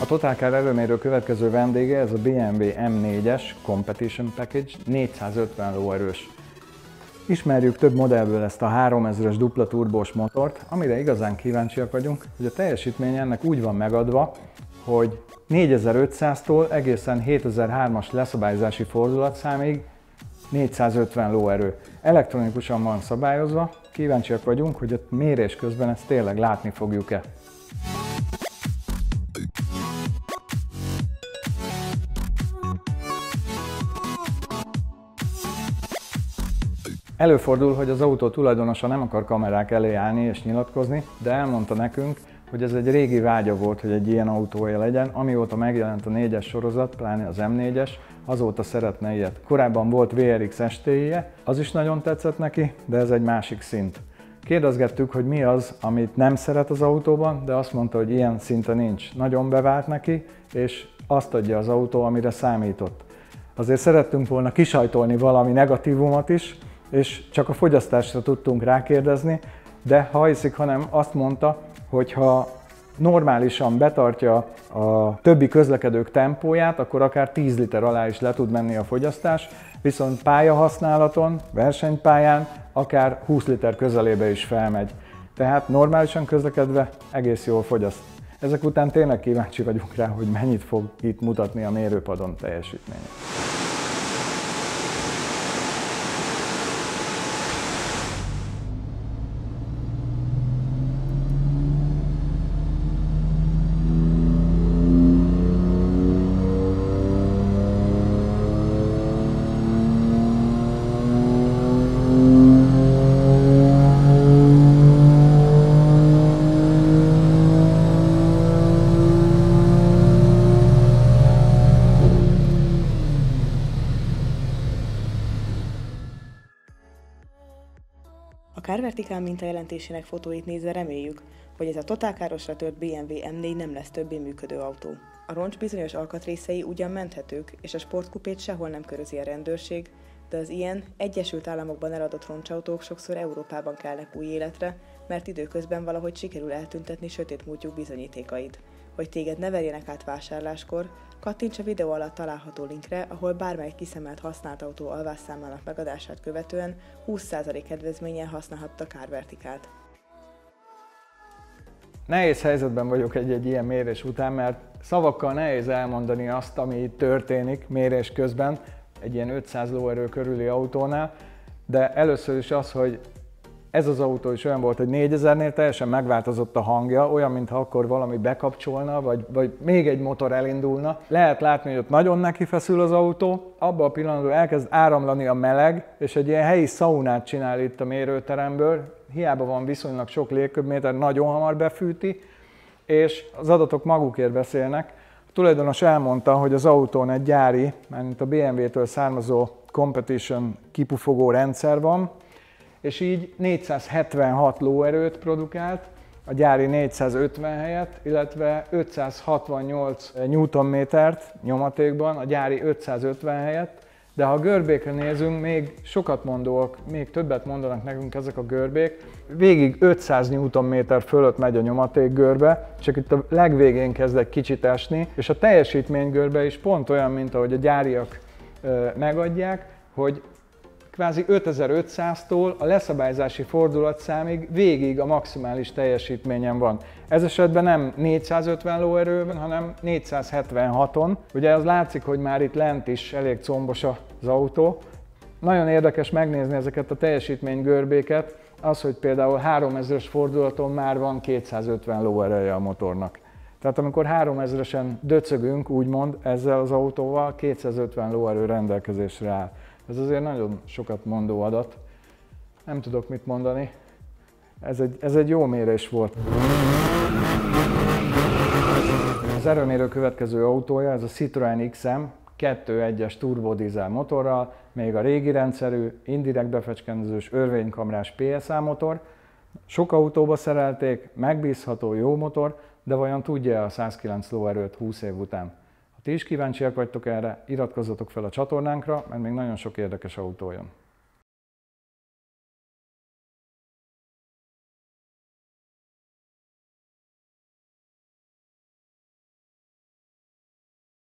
A Totalcar erőmérő következő vendége, ez a BMW M4-es Competition Package, 450 lóerős. Ismerjük több modellből ezt a 3000-es dupla turbós motort, amire igazán kíváncsiak vagyunk, hogy a teljesítmény ennek úgy van megadva, hogy 4500-tól egészen 7003-as leszabályozási fordulatszámig 450 lóerő. Elektronikusan van szabályozva, kíváncsiak vagyunk, hogy a mérés közben ezt tényleg látni fogjuk-e. Előfordul, hogy az autó tulajdonosa nem akar kamerák elé állni és nyilatkozni, de elmondta nekünk, hogy ez egy régi vágya volt, hogy egy ilyen autója legyen. Amióta megjelent a 4-es sorozat, pláne az M4-es, azóta szeretne ilyet. Korábban volt VRX STI-je, az is nagyon tetszett neki, de ez egy másik szint. Kérdezgettük, hogy mi az, amit nem szeret az autóban, de azt mondta, hogy ilyen szinte nincs. Nagyon bevált neki, és azt adja az autó, amire számított. Azért szerettünk volna kisajtolni valami negatívumot is, és csak a fogyasztásra tudtunk rákérdezni, de ha hiszik, hanem azt mondta, hogy ha normálisan betartja a többi közlekedők tempóját, akkor akár 10 liter alá is le tud menni a fogyasztás, viszont pályahasználaton, versenypályán akár 20 liter közelébe is felmegy. Tehát normálisan közlekedve egész jól fogyaszt. Ezek után tényleg kíváncsi vagyunk rá, hogy mennyit fog itt mutatni a mérőpadon teljesítménye. A Carvertical mintajelentésének fotóit nézve reméljük, hogy ez a totálkárosra tört BMW M4 nem lesz többé működő autó. A roncs bizonyos alkatrészei ugyan menthetők, és a sportkupét sehol nem körözi a rendőrség, de az ilyen Egyesült Államokban eladott roncsautók sokszor Európában kelnek új életre, mert időközben valahogy sikerül eltüntetni sötét múltjuk bizonyítékaid. Hogy téged ne verjenek át vásárláskor, kattints a videó alatt található linkre, ahol bármely kiszemelt használt autó alvásszámának megadását követően 20% kedvezménnyel használhatta a Carverticalt. Nehéz helyzetben vagyok egy ilyen mérés után, mert szavakkal nehéz elmondani azt, ami itt történik mérés közben egy ilyen 500 lóerő körüli autónál, de először is az, hogy ez az autó is olyan volt, hogy 4000-nél teljesen megváltozott a hangja, olyan, mintha akkor valami bekapcsolna, vagy még egy motor elindulna. Lehet látni, hogy ott nagyon neki feszül az autó, abban a pillanatban elkezd áramlani a meleg, és egy ilyen helyi szaunát csinál itt a mérőteremből. Hiába van viszonylag sok légköbméter, nagyon hamar befűti, és az adatok magukért beszélnek. A tulajdonos elmondta, hogy az autón egy gyári, mint a BMW-től származó Competition kipufogó rendszer van, és így 476 lóerőt produkált, a gyári 450 helyett, illetve 568 Newtonmétert nyomatékban, a gyári 550 helyett, de ha a görbékre nézünk, még sokat mondóak, még többet mondanak nekünk ezek a görbék. Végig 500 Newtonméter fölött megy a nyomaték görbe, csak itt a legvégén kezd egy kicsit esni, és a teljesítmény görbe is pont olyan, mint ahogy a gyáriak megadják, hogy kvázi 5500-tól a leszabályozási fordulatszámig végig a maximális teljesítményen van. Ez esetben nem 450 lóerőben, hanem 476-on. Ugye az látszik, hogy már itt lent is elég combos az autó. Nagyon érdekes megnézni ezeket a teljesítménygörbéket, az, hogy például 3000-es fordulaton már van 250 lóereje a motornak. Tehát amikor 3000-esen döcögünk, úgymond ezzel az autóval, 250 lóerő rendelkezésre áll. Ez azért nagyon sokat mondó adat. Nem tudok mit mondani. Ez egy jó mérés volt. Az erőmérő következő autója, ez a Citroën XM 2.1-es turbodízel motorral, még a régi rendszerű, indirekt befecskendezős, örvénykamrás PSA motor. Sok autóba szerelték, megbízható, jó motor, de vajon tudja a 109 lóerőt 20 év után? Ha ti is kíváncsiak vagytok erre, iratkozzatok fel a csatornánkra, mert még nagyon sok érdekes autó jön.